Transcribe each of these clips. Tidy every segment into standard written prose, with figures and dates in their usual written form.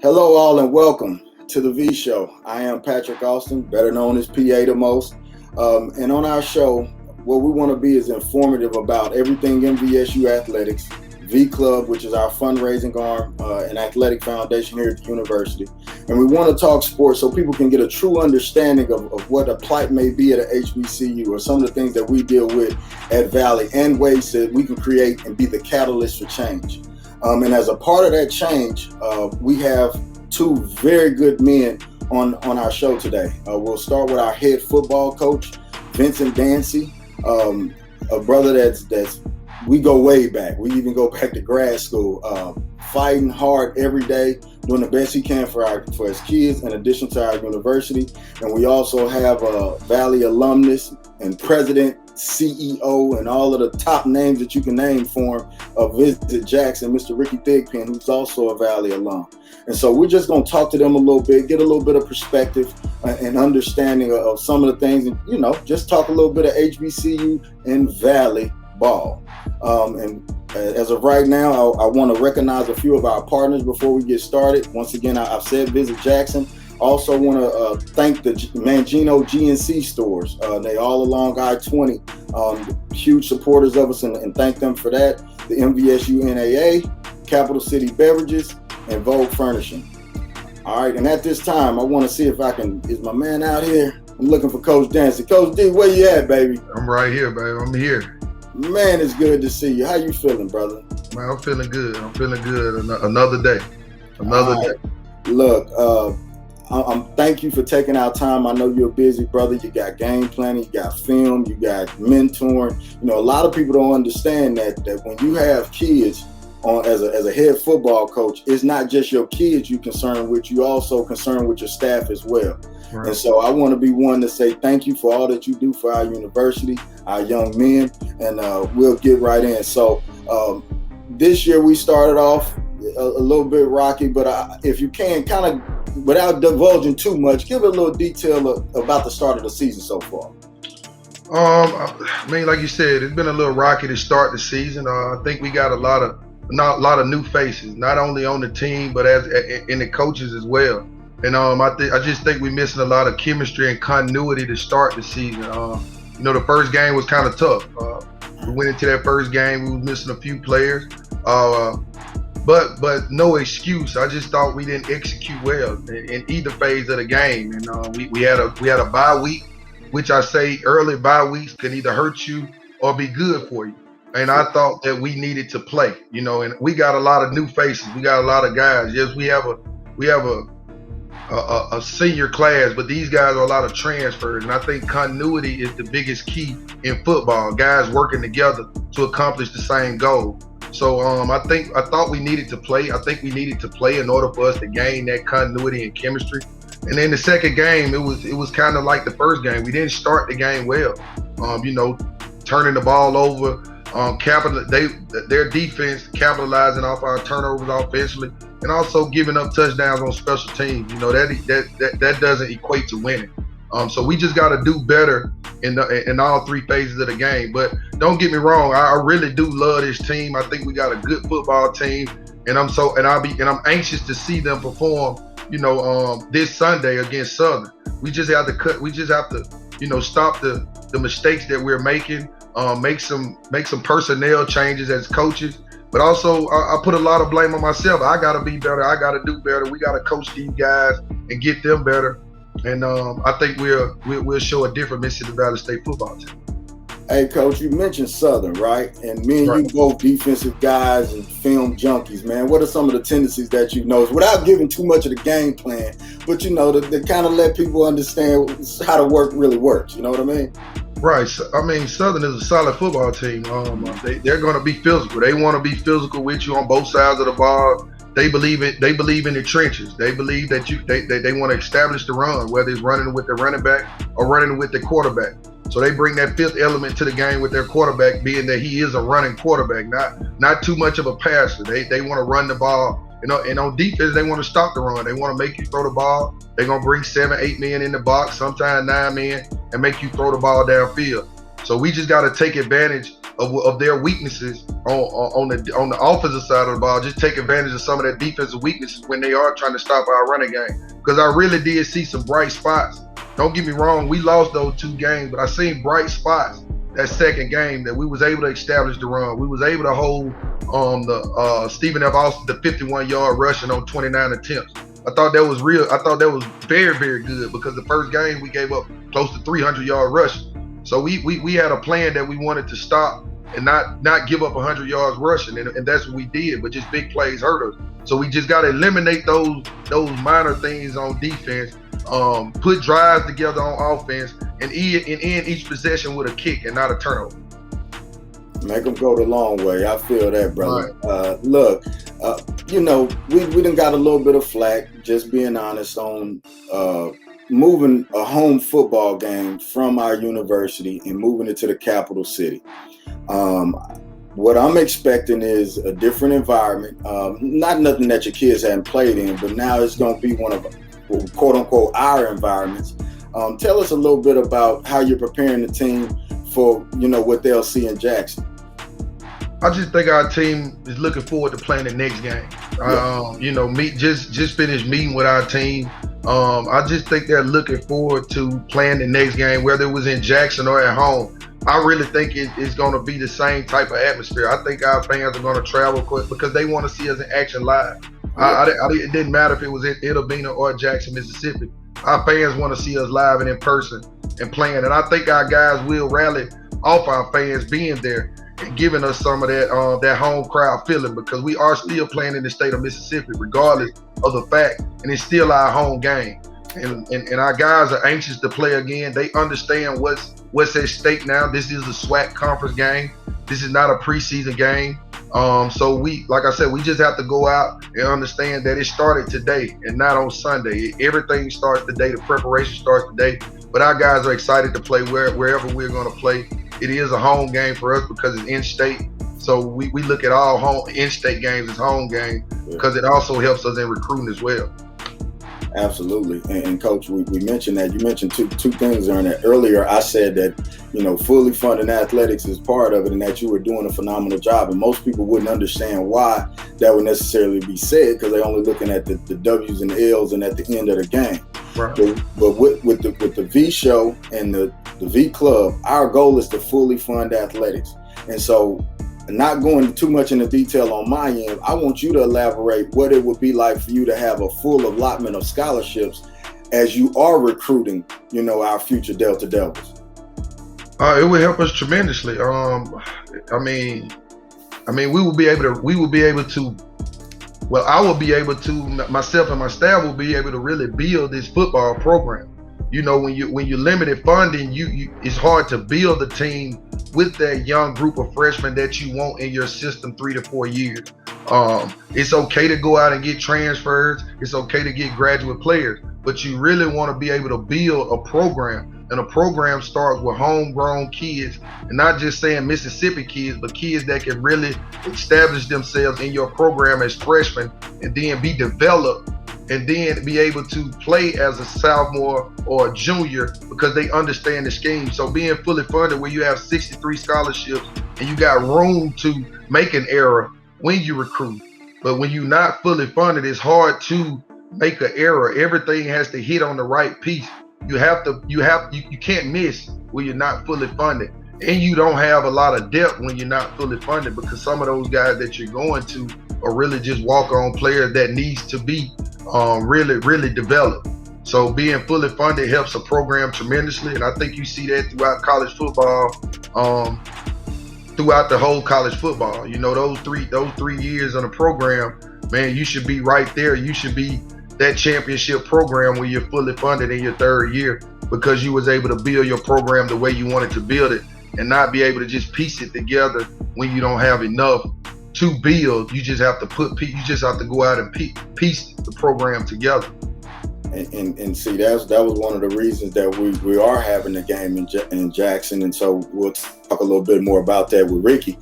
Hello, all, and welcome to the VShow. I am Patrick Austin, better known as PA the most. And on our show, what we want to be is informative about everything MVSU athletics, VClub, which is our fundraising arm and athletic foundation here at the university. And we want to talk sports so people can get a true understanding of what a plight may be at a HBCU or some of the things that we deal with at Valley and ways that we can create and be the catalyst for change. And as a part of that change, we have two very good men on our show today. We'll start with our head football coach, Vincent Dancy, a brother that's we go way back. We even go back to grad school, fighting hard every day, doing the best he can for his kids, in addition to our university. And we also have a Valley alumnus and president, CEO, and all of the top names that you can name for him of Visit Jackson, Mr. Rickey Thigpen, who's also a Valley alum. And so we're just going to talk to them a little bit, get a little bit of perspective and understanding of some of the things, and, you know, just talk a little bit of HBCU and Valley ball. And as of right now, I want to recognize a few of our partners before we get started. Once again, I've said Visit Jackson. Also want to thank the Mangino GNC stores. They all along I-20, huge supporters of us, and thank them for that. The MVSU NAA, Capital City Beverages, and Vogue Furnishing. All right, and at this time, I want to see if is my man out here? I'm looking for Coach Dancy. Coach D, where you at, baby? I'm right here, baby. I'm here. Man, it's good to see you. How you feeling, brother? Man, I'm feeling good. Another day. Day. Look, thank you for taking our time. I know you're a busy brother. You got game planning, you got film, you got mentoring. You know, a lot of people don't understand that when you have kids as a head football coach, it's not just your kids you're concerned with, you also concerned with your staff as well. Right. And so I want to be one to say thank you for all that you do for our university, our young men, and we'll get right in. So this year we started off a little bit rocky, but if you can, kind of without divulging too much, give a little detail about the start of the season so far. I mean, like you said, it's been a little rocky to start the season. I think we got a lot of new faces, not only on the team but in the coaches as well. And I just think we're missing a lot of chemistry and continuity to start the season. The first game was kind of tough. We went into that first game, we was missing a few players. But no excuse. I just thought we didn't execute well in either phase of the game. And we had a bye week, which I say early bye weeks can either hurt you or be good for you. And I thought that we needed to play, and we got a lot of new faces. We got a lot of guys. Yes, we have a senior class, but these guys are a lot of transfers. And I think continuity is the biggest key in football. Guys working together to accomplish the same goal. So I thought we needed to play. I think we needed to play in order for us to gain that continuity and chemistry. And then the second game, it was kind of like the first game. We didn't start the game well. Turning the ball over, their defense capitalizing off our turnovers offensively, and also giving up touchdowns on special teams. That doesn't equate to winning. So we just got to do better in all three phases of the game. But don't get me wrong, I really do love this team. I think we got a good football team, and I'm anxious to see them perform. This Sunday against Southern. We just have to stop the mistakes that we're making. Make some personnel changes as coaches. But also, I put a lot of blame on myself. I got to be better. I got to do better. We got to coach these guys and get them better. And I think we'll show a different Mississippi Valley State football team. Hey, Coach, you mentioned Southern, right? And me and you both defensive guys and film junkies, man. What are some of the tendencies that you noticed, without giving too much of the game plan, but to kind of let people understand how the work really works? You know what I mean? Right. I mean, Southern is a solid football team. They're going to be physical. They want to be physical with you on both sides of the ball. They believe in the trenches. They believe that they want to establish the run, whether it's running with the running back or running with the quarterback. So they bring that fifth element to the game with their quarterback, being that he is a running quarterback, not too much of a passer. They want to run the ball. And on defense, they want to stop the run. They want to make you throw the ball. They're going to bring 7, 8 men in the box, sometimes 9 men, and make you throw the ball downfield. So we just got to take advantage of their weaknesses on the offensive side of the ball. Just take advantage of some of their defensive weaknesses when they are trying to stop our running game. Because I really did see some bright spots. Don't get me wrong, we lost those 2 games, but I seen bright spots that second game that we was able to establish the run. We was able to hold the Stephen F. Austin the 51-yard rushing on 29 attempts. I thought that was real. I thought that was very, very good, because the first game we gave up close to 300-yard rushing. So we had a plan that we wanted to stop and not give up 100 yards rushing, and that's what we did. But just big plays hurt us. So we just got to eliminate those minor things on defense. Put drives together on offense, and end each possession with a kick and not a turnover. Make them go the long way. I feel that, brother. Right. Look, we done got a little bit of flack, just being honest, on moving a home football game from our university and moving it to the capital city. What I'm expecting is a different environment. Not nothing that your kids haven't played in, but now it's going to be one of, quote unquote, our environments. Tell us a little bit about how you're preparing the team for, what they'll see in Jackson. I just think our team is looking forward to playing the next game. Just finished meeting with our team. I just think they're looking forward to playing the next game, whether it was in Jackson or at home. I really think it's going to be the same type of atmosphere. I think our fans are going to travel because they want to see us in action live. It didn't matter if it was in Itabena or Jackson, Mississippi. Our fans want to see us live and in person and playing. And I think our guys will rally off our fans being there and giving us some of that home crowd feeling, because we are still playing in the state of Mississippi, regardless of the fact, and it's still our home game. And our guys are anxious to play again. They understand what's at stake now. This is a SWAC conference game. This is not a preseason game. So like I said, we just have to go out and understand that it started today and not on Sunday. Everything starts today. The preparation starts today. But our guys are excited to play wherever we're going to play. It is a home game for us because it's in-state. So we look at all home in-state games as home game, because it also helps us in recruiting as well. Absolutely. And Coach, we mentioned that. You mentioned two things on that. Earlier, I said that, fully funding athletics is part of it and that you were doing a phenomenal job. And most people wouldn't understand why that would necessarily be said, because they're only looking at the W's and the L's and at the end of the game. Right. But with the VShow and the VClub, our goal is to fully fund athletics. And so, not going too much into detail on my end, I want you to elaborate what it would be like for you to have a full allotment of scholarships as you are recruiting, our future Delta Devils. It would help us tremendously. We will be able to. Well, I will be able to. Myself and my staff will be able to really build this football program. When you limited funding, it's hard to build a team with that young group of freshmen that you want in your system 3 to 4 years. It's okay to go out and get transfers. It's okay to get graduate players, but you really want to be able to build a program. And a program starts with homegrown kids, and not just saying Mississippi kids, but kids that can really establish themselves in your program as freshmen and then be developed and then be able to play as a sophomore or a junior because they understand the scheme. So being fully funded, where you have 63 scholarships and you got room to make an error when you recruit. But when you're not fully funded, it's hard to make an error. Everything has to hit on the right piece. You can't miss when you're not fully funded. And you don't have a lot of depth when you're not fully funded, because some of those guys that you're going to are really just walk-on players that needs to be really, really developed. So being fully funded helps a program tremendously, and I think you see that throughout college football, throughout the whole college football. Those three years on the program, man, you should be right there. You should be that championship program when you're fully funded in your third year, because you was able to build your program the way you wanted to build it and not be able to just piece it together when you don't have enough to build. You just have to go out and piece the program together. And see, that was one of the reasons that we are having the game in Jackson, and so we'll talk a little bit more about that with Rickey,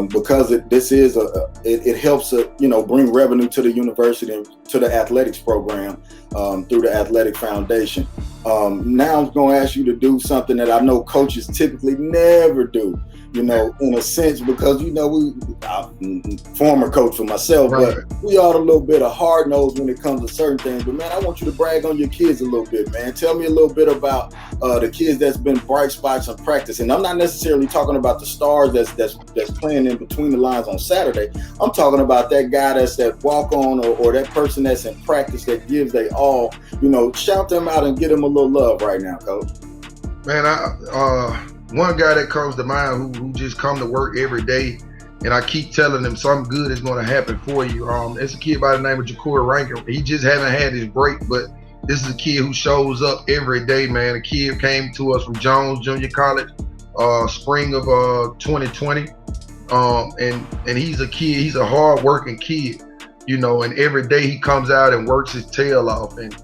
because it helps bring revenue to the university and to the athletics program through the athletic foundation. Now I'm going to ask you to do something that I know coaches typically never do. you know, in a sense, because, you know, I'm former coach for myself, Right. but we are a little bit of hard nose when it comes to certain things. But man, I want you to brag on your kids a little bit, man. Tell me a little bit about the kids that's been bright spots in practice. And I'm not necessarily talking about the stars that's playing in between the lines on Saturday. I'm talking about that guy that's that walk on or that person that's in practice that gives they all. You know, shout them out and give them a little love right now, Coach. Man, one guy that comes to mind who just come to work every day, and I keep telling him something good is going to happen for you. It's a kid by the name of Jacory Rankin. He just haven't had his break, but this is a kid who shows up every day, man. A kid came to us from Jones Junior College, spring of 2020, and he's a kid. He's a hard-working kid, you know. And every day he comes out and works his tail off, and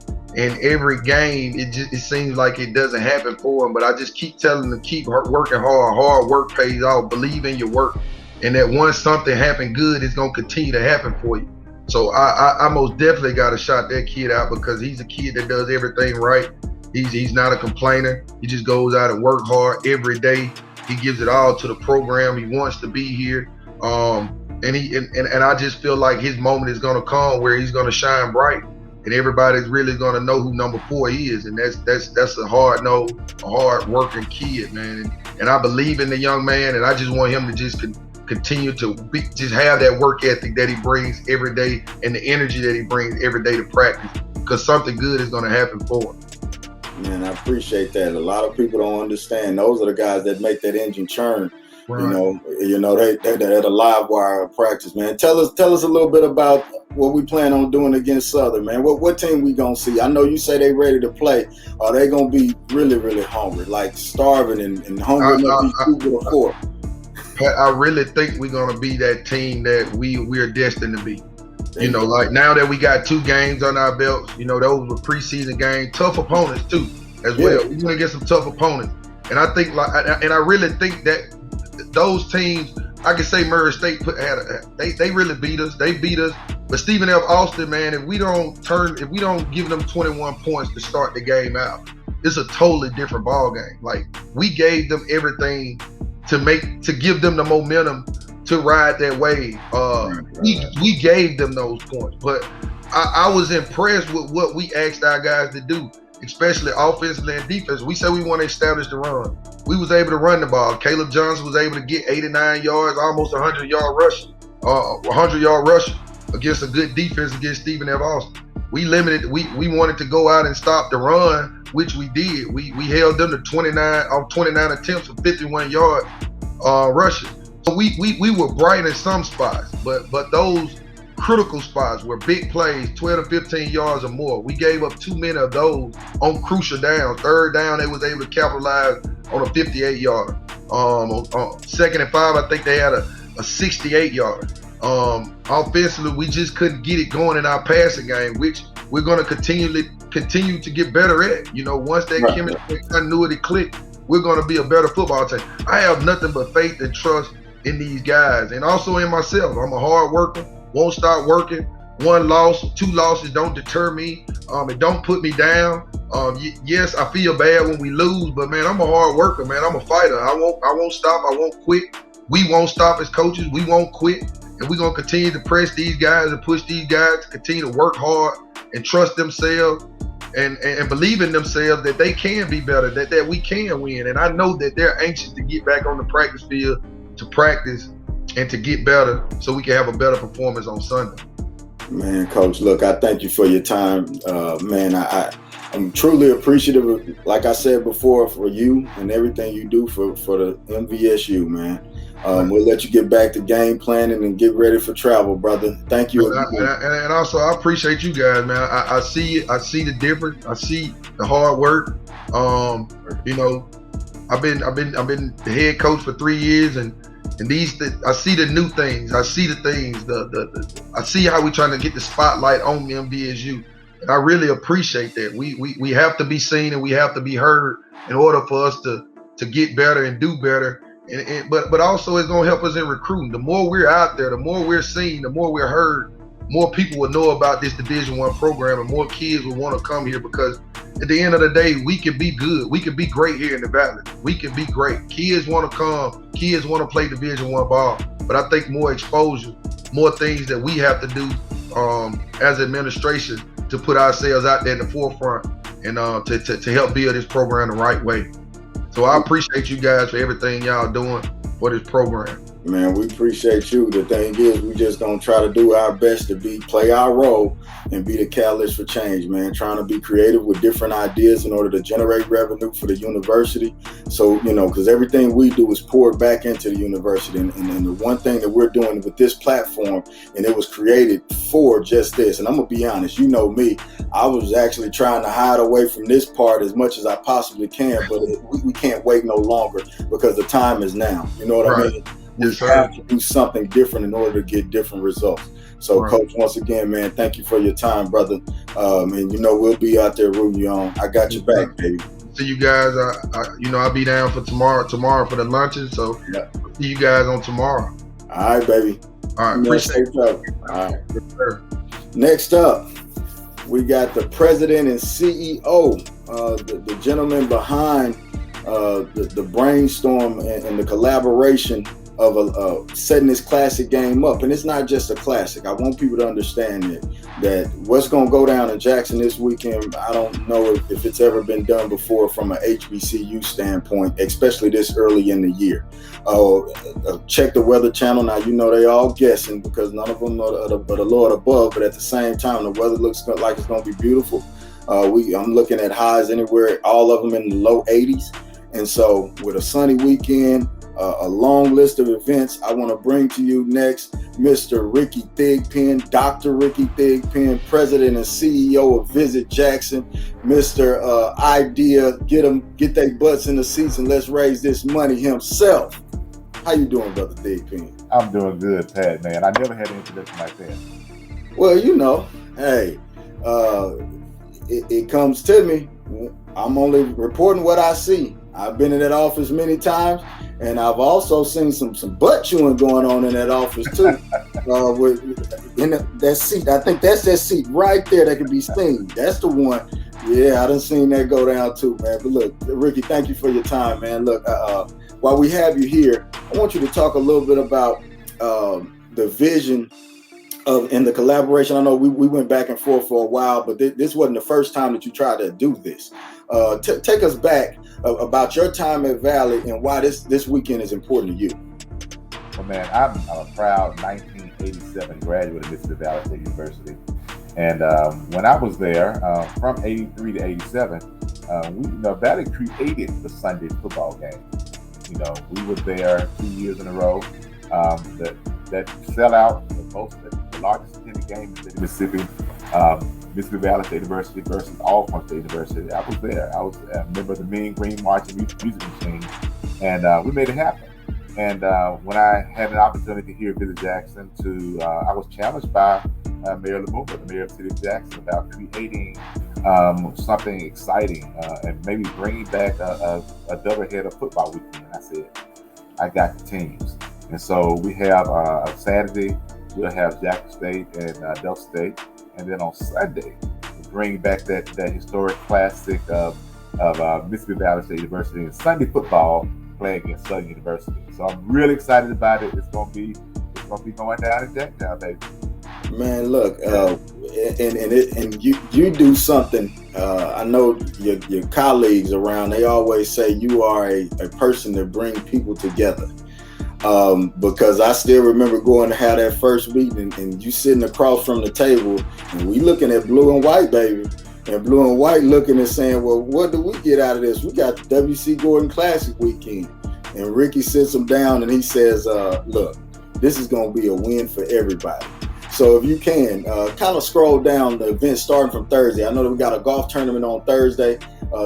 every game, it seems like it doesn't happen for him. But I just keep telling him to keep working hard. Hard work pays off. Believe in your work. And that once something happened good, it's going to continue to happen for you. So I most definitely got to shout that kid out, because he's a kid that does everything right. He's not a complainer. He just goes out and work hard every day. He gives it all to the program. He wants to be here. And I just feel like his moment is going to come where he's going to shine bright. And everybody's really gonna know who number 4 is, and that's a hard working kid, man. And I believe in the young man, and I just want him to just continue to just have that work ethic that he brings every day, and the energy that he brings every day to practice, because something good is gonna happen for him. Man, I appreciate that. A lot of people don't understand. Those are the guys that make that engine churn. Right. You know, they're the live wire of practice, man. Tell us a little bit about what we plan on doing against Southern, man. What team we gonna see? I know you say they ready to play. Are they gonna be really, really hungry, like starving and hungry enough to be 2 or 4? I really think we're gonna be that team that we're destined to be. You know, like now that we got 2 games on our belts, you know, those were preseason games, tough opponents too, as well. We're gonna get some tough opponents, and I think I really think that those teams, I can say Murray State they really beat us. They beat us. But Stephen F. Austin, man, if we don't give them 21 points to start the game out, it's a totally different ball game. Like, we gave them everything to give them the momentum to ride that wave. We gave them those points. But I was impressed with what we asked our guys to do, especially offensively and defense. We said we want to establish the run. We was able to run the ball. Caleb Johnson was able to get 89 yards, almost 100-yard rushing, 100-yard rushing against a good defense against Stephen F. Austin. We wanted to go out and stop the run, which we did. We held them to 29 attempts for 51 yards rushing. So we were bright in some spots, but those critical spots were big plays, 12 to 15 yards or more. We gave up too many of those on crucial downs. 3rd down, they was able to capitalize on a 58-yard. On 2nd and 5, I think they had a 68-yard. Offensively, we just couldn't get it going in our passing game, which we're going to continue to get better at. You know, once that chemistry and continuity click, we're going to be a better football team. I have nothing but faith and trust in these guys, and also in myself. I'm a hard worker. Won't stop working. 1 loss, 2 losses don't deter me. It don't put me down. Yes, I feel bad when we lose, but man, I'm a hard worker, man. I'm a fighter. I won't stop. I won't quit. We won't stop as coaches. We won't quit, and we're gonna continue to press these guys and push these guys to continue to work hard and trust themselves and believe in themselves that they can be better, that we can win. And I know that they're anxious to get back on the practice field to practice and to get better so we can have a better performance on Sunday. Man, Coach, look, I thank you for your time. Man, I'm truly appreciative, like I said before, for you and everything you do for the MVSU, man. We'll let you get back to game planning and get ready for travel, brother. Thank you. And also, I appreciate you guys, man. I see the difference. I see the hard work. You know, I've been the head coach for 3 years, and I see the new things. I see the things. I see how we're trying to get the spotlight on MVSU, and I really appreciate that. We have to be seen and we have to be heard in order for us to get better and do better. But also it's gonna help us in recruiting. The more we're out there, the more we're seen, the more we're heard, more people will know about this Division I program, and more kids will want to come here because at the end of the day, we can be good. We can be great here in the Valley. We can be great. Kids want to come. Kids want to play Division I ball. But I think more exposure, more things that we have to do as administration to put ourselves out there in the forefront and to help build this program the right way. So I appreciate you guys for everything y'all doing for this program. Man, we appreciate you. The thing is, we just gonna try to do our best to play our role and be the catalyst for change, man. Trying to be creative with different ideas in order to generate revenue for the university. So, because everything we do is poured back into the university. And the one thing that we're doing with this platform, and it was created for just this. And I'm gonna be honest, you know me, I was actually trying to hide away from this part as much as I possibly can, but we can't wait no longer because the time is now. You know what I mean? We have to do something different in order to get different results. So, Coach, once again, man, thank you for your time, brother. And we'll be out there rooting you on. I got your back, baby. See you guys. I'll be down for tomorrow for the luncheon. So, see you guys on tomorrow. All right, baby. All right, appreciate it. All right. Next up, we got the president and CEO, the gentleman behind the brainstorm and the collaboration of setting this classic game up. And it's not just a classic. I want people to understand that what's going to go down in Jackson this weekend, I don't know if it's ever been done before from an HBCU standpoint, especially this early in the year. Check the Weather Channel. Now, they all guessing because none of them are the Lord above, but at the same time, the weather looks like it's going to be beautiful. I'm looking at highs anywhere, all of them in the low 80s. And so with a sunny weekend, a long list of events, I want to bring to you next Mr. Rickey Thigpen, Dr. Rickey Thigpen, President and CEO of Visit Jackson. Mr. Idea, get their butts in the seats and let's raise this money himself. How you doing, Brother Thigpen? I'm doing good, Pat, man. I never had an introduction like that. Well, hey, it comes to me. I'm only reporting what I see. I've been in that office many times, and I've also seen some butt chewing going on in that office too. In that seat, I think that's that seat right there that can be seen. That's the one. Yeah, I done seen that go down too, man. But look, Rickey, thank you for your time, man. Look, while we have you here, I want you to talk a little bit about the vision and the collaboration. I know we went back and forth for a while, but this wasn't the first time that you tried to do this. Take us back about your time at Valley and why this weekend is important to you. Well, man, I'm a proud 1987 graduate of Mississippi Valley State University. And when I was there, from 83 to 87, Valley created the Sunday football game. We were there 2 years in a row. That sellout, the largest attended game in the state of Mississippi, Mississippi Valley State University versus Alcorn State University. I was there. I was a member of the Mean Green Marching Music Machine, and we made it happen. And when I had an opportunity here at Visit Jackson I was challenged by Mayor Lumumba, the mayor of the city of Jackson, about creating something exciting and maybe bringing back a doubleheader football weekend. I said, I got the teams. And so we have Saturday, we'll have Jackson State and Delta State. And then on Sunday, we bring back that historic classic of Mississippi Valley State University and Sunday football playing against Southern University. So I'm really excited about it. It's gonna be going down in Jacktown, baby. Man, look, and you do something. I know your colleagues around, they always say you are a person that brings people together. Because I still remember going to have that first meeting and you sitting across from the table and we looking at blue and white, baby. And blue and white looking and saying, well, what do we get out of this? We got the W.C. Gordon Classic weekend. And Rickey sits him down and he says, look, this is going to be a win for everybody. So if you can, kind of scroll down the event starting from Thursday. I know that we got a golf tournament on Thursday.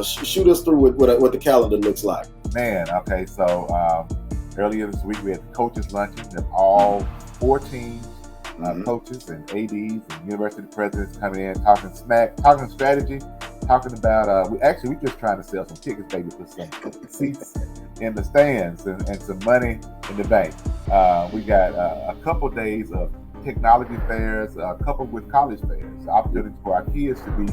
Shoot us through what the calendar looks like. Man, okay, so earlier this week we had the coaches luncheon of all 4 teams, coaches and ADs and university presidents coming in, talking strategy, talking about, we just trying to sell some tickets, baby, for some seats in the stands and some money in the bank. We got a couple days of technology fairs coupled with college fairs, opportunities for our kids to be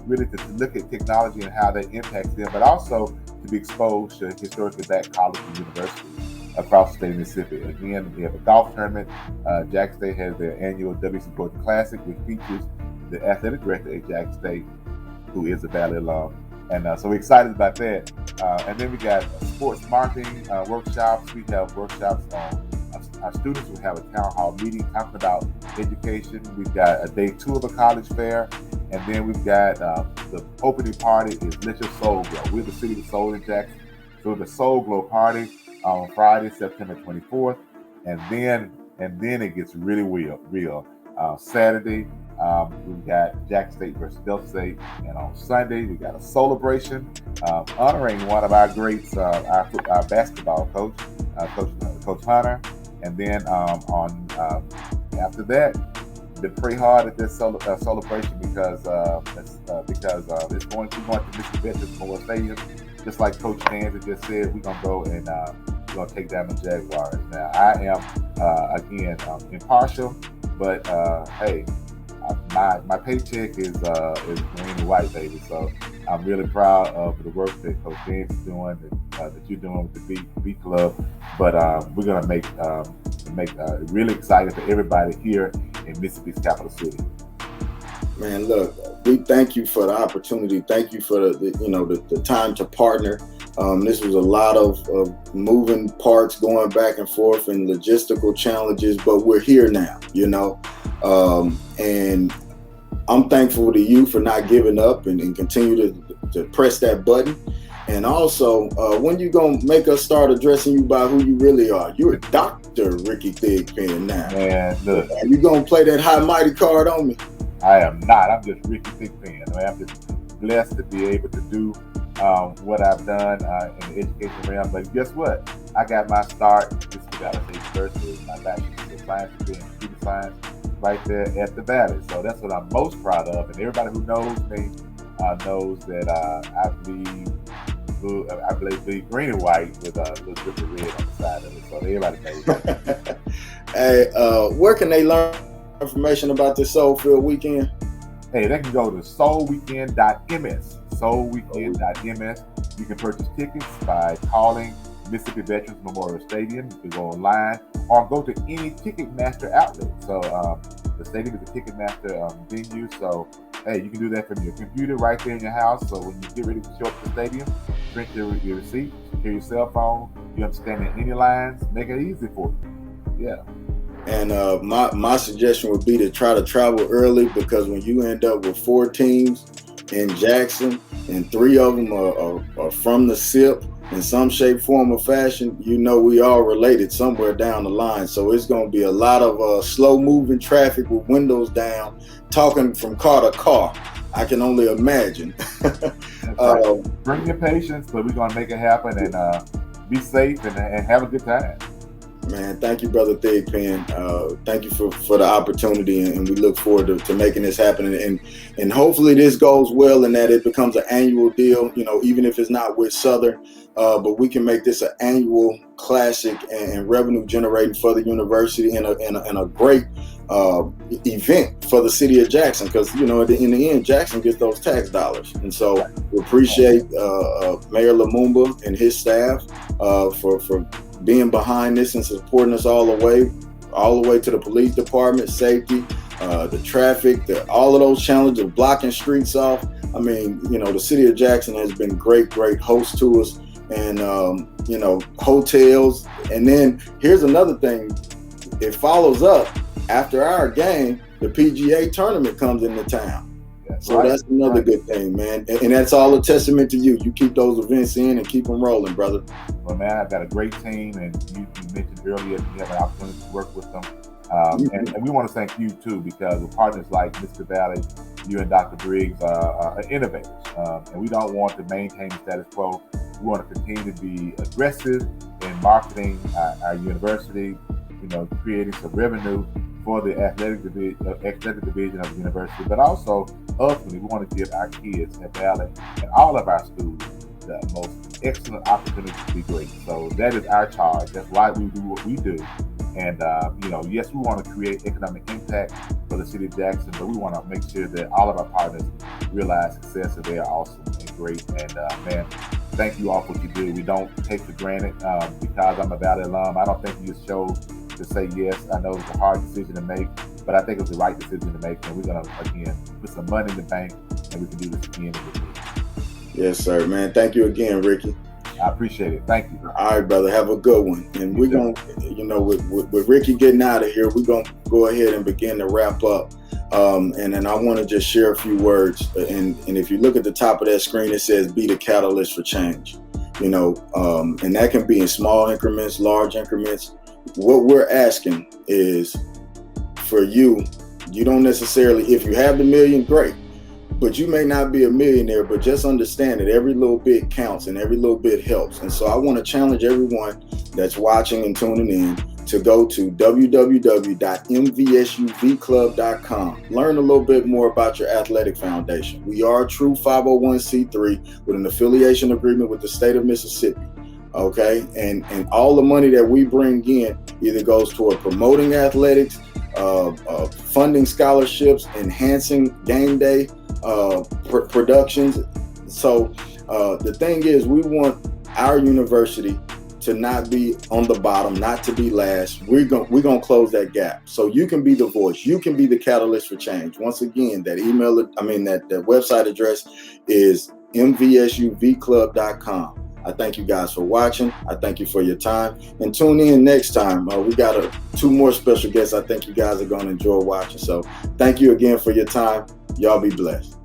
really to look at technology and how that impacts them, but also to be exposed to historically black colleges and universities across the state of Mississippi. Again, we have a golf tournament. Jackson State has their annual WC Classic, which features the athletic director at Jackson State, who is a Valley alum. And so we're excited about that. And then we got sports marketing workshops. We have workshops on our students will have a town hall meeting talking about education. We've got a day 2 of a college fair. And then we've got the opening party is Let Your Soul Glow. We're the City of Soul in Jackson. So the Soul Glow party on Friday, September 24th. And then it gets really real. Saturday, we've got Jackson State versus Delta State. And on Sunday, we got a celebration honoring one of our greats, our basketball coach, Coach Hunter. And then after that, to pray hard at this celebration because it's going to Mr. Veterans Memorial Stadium. Just like Coach Dancy just said, we're gonna go and we're gonna take down the Jaguars. Now I am again impartial, but hey, my paycheck is green and white, baby. So I'm really proud of the work that Coach Dancy is doing, that you're doing with the VClub. But we're gonna make it really exciting for everybody here in Mississippi's capital city. Man, look, we thank you for the opportunity. Thank you for the time to partner. This was a lot of moving parts going back and forth and logistical challenges, but we're here now, and I'm thankful to you for not giving up and continue to press that button. And also, when you gonna make us start addressing you by who you really are? You're Dr. Rickey Thigpen now. Man, look. Are you gonna play that high mighty card on me? I am not. I'm just Rickey Thigpen. I'm just blessed to be able to do what I've done in the education realm. But guess what? I got my start at Mississippi University, my bachelor's in science degree in computer science, right there at the Valley. So that's what I'm most proud of. And everybody who knows me knows that I bleed green and white with a little drip of red on the side of it. So everybody knows that. Hey, where can they learn information about this Soul Field weekend? Hey, they can go to soulweekend.ms. Soulweekend.ms. You can purchase tickets by calling Mississippi Veterans Memorial Stadium. You can go online or go to any Ticketmaster outlet. So the stadium is a Ticketmaster venue. So hey, you can do that from your computer right there in your house. So when you get ready to show up to the stadium, print your receipt, secure your cell phone. You understand any lines, make it easy for you. Yeah. And my suggestion would be to try to travel early, because when you end up with 4 teams in Jackson and 3 of them are from the SIP in some shape, form, or fashion, we all related somewhere down the line. So it's going to be a lot of slow moving traffic with windows down, talking from car to car. I can only imagine. Right. Bring your patience, but we're going to make it happen and be safe and have a good time. Man, thank you, Brother Thigpen. Thank you for the opportunity, and we look forward to making this happen. And hopefully this goes well and that it becomes an annual deal, even if it's not with Southern. But we can make this an annual classic and revenue generating for the university and a great event for the city of Jackson, because in the end, Jackson gets those tax dollars. And so we appreciate Mayor Lumumba and his staff for being behind this and supporting us all the way to the police department, safety, the traffic, all of those challenges of blocking streets off. I mean, the city of Jackson has been great host to us, and hotels. And then here's another thing: it follows up after our game. The PGA tournament comes into town. So that's another good thing, man. And that's all a testament to you. You keep those events in and keep them rolling, brother. Well, man, I've got a great team, and you mentioned earlier you have an opportunity to work with them. And we want to thank you, too, because with partners like Mr. Valley, you and Dr. Briggs are innovators. And we don't want to maintain the status quo. We want to continue to be aggressive in marketing our university, creating some revenue for the athletic division of the university, but also ultimately we want to give our kids at Valley and all of our schools the most excellent opportunity to be great. So that is our charge. That's why we do what we do. And, yes, we want to create economic impact for the city of Jackson, but we want to make sure that all of our partners realize success and they are awesome and great. And, man, thank you all for what you do. We don't take for granted because I'm a Valley alum. I don't think you just chose to say yes. I know it's a hard decision to make, but I think it was the right decision to make. And we're going to, again, put some money in the bank and we can do this again. Yes, sir, man. Thank you again, Rickey. I appreciate it. Thank you. All right, brother. Have a good one. And we're going to, with Rickey getting out of here, we're going to go ahead and begin to wrap up. And then I want to just share a few words. And if you look at the top of that screen, it says, be the catalyst for change. And that can be in small increments, large increments. What we're asking is for you don't necessarily, if you have the million, great. But you may not be a millionaire, but just understand that every little bit counts and every little bit helps. And so I want to challenge everyone that's watching and tuning in to go to www.mvsuvclub.com. Learn a little bit more about your athletic foundation. We are a true 501c3 with an affiliation agreement with the state of Mississippi. Okay. And all the money that we bring in either goes toward promoting athletics, funding scholarships, enhancing game day productions. So the thing is, we want our university to not be on the bottom, not to be last. We're gonna close that gap. So you can be the voice. You can be the catalyst for change. Once again, that website address is MVSUVClub.com. I thank you guys for watching. I thank you for your time. And tune in next time. We got 2 more special guests I think you guys are going to enjoy watching. So thank you again for your time. Y'all be blessed.